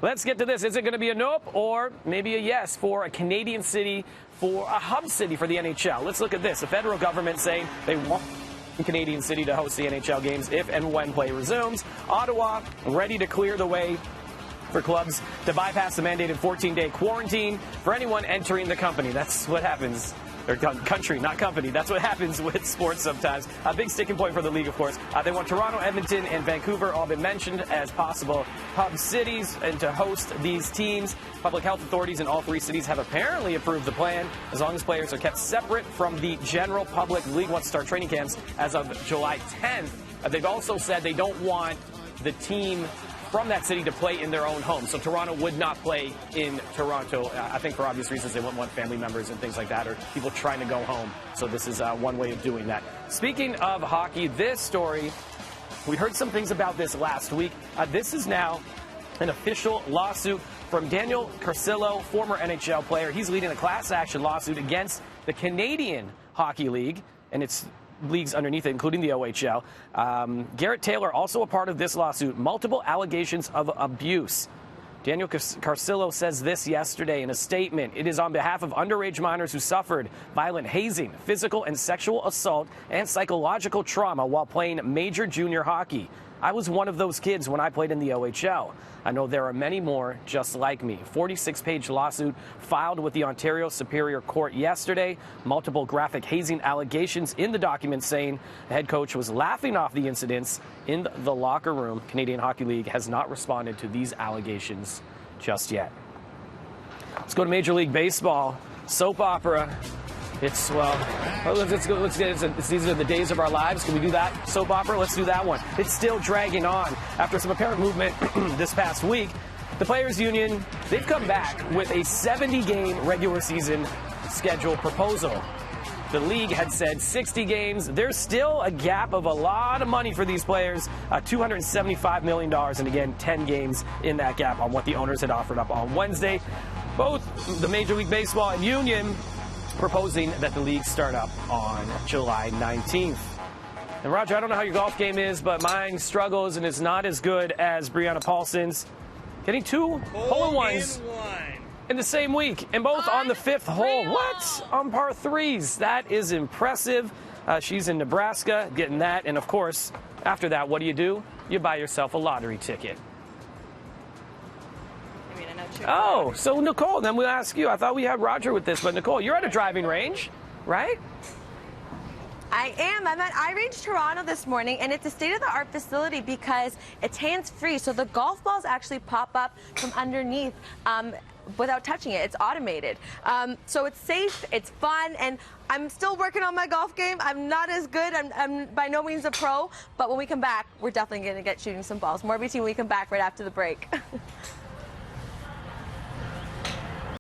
Let's get to this. Is it going to be a nope or maybe a yes for a Canadian city, for a hub city for the NHL? Let's look at this. The federal government saying they want a Canadian city to host the NHL games if and when play resumes. Ottawa ready to clear the way for clubs to bypass the mandated 14-day quarantine for anyone entering the company. That's what happens. Or country, not company. That's what happens with sports sometimes. A big sticking point for the league, of course. They want Toronto, Edmonton, and Vancouver all been mentioned as possible hub cities and to host these teams. Public health authorities in all three cities have apparently approved the plan as long as players are kept separate from the general public. The league wants to start training camps as of July 10th. They've also said they don't want the team from that city to play in their own home. So Toronto would not play in Toronto. I think for obvious reasons they wouldn't want family members and things like that or people trying to go home. So this is one way of doing that. Speaking of hockey, this story, we heard some things about this last week. This is now an official lawsuit from Daniel Carcillo, former NHL player. He's leading a class action lawsuit against the Canadian Hockey League and its leagues underneath it, including the OHL. Garrett Taylor, also a part of this lawsuit, multiple allegations of abuse. Daniel Carcillo says this yesterday in a statement. It is on behalf of underage minors who suffered violent hazing, physical and sexual assault, and psychological trauma while playing major junior hockey. I was one of those kids when I played in the OHL. I know there are many more just like me. 46-page lawsuit filed with the Ontario Superior Court yesterday. Multiple graphic hazing allegations in the document saying the head coach was laughing off the incidents in the locker room. Canadian Hockey League has not responded to these allegations just yet. Let's go to Major League Baseball. Soap opera. It's, well, let's go. These are the days of our lives. Can we do that soap opera? Let's do that one. It's still dragging on. After some apparent movement this past week, the Players Union, they've come back with a 70-game regular season schedule proposal. The league had said 60 games. There's still a gap of a lot of money for these players, $275 million, and again, 10 games in that gap on what the owners had offered up on Wednesday. Both the Major League Baseball and Union proposing that the league start up on July 19th. And Roger, I don't know how your golf game is, but mine struggles and is not as good as Brianna Paulson's. Getting two hole-in-ones in the same week, and both on the fifth hole. What? On par threes. That is impressive. She's in Nebraska getting that. And, of course, after that, what do? You buy yourself a lottery ticket. Oh, so Nicole, then we'll ask you. I thought we had Roger with this, but Nicole, you're at a driving range, right? I am. I'm at iRange Toronto this morning, and it's a state-of-the-art facility because it's hands-free, so the golf balls actually pop up from underneath without touching it. It's automated. So it's safe, it's fun, and I'm still working on my golf game. I'm not as good. I'm by no means a pro, but when we come back, we're definitely going to get shooting some balls. More BT when we come back right after the break.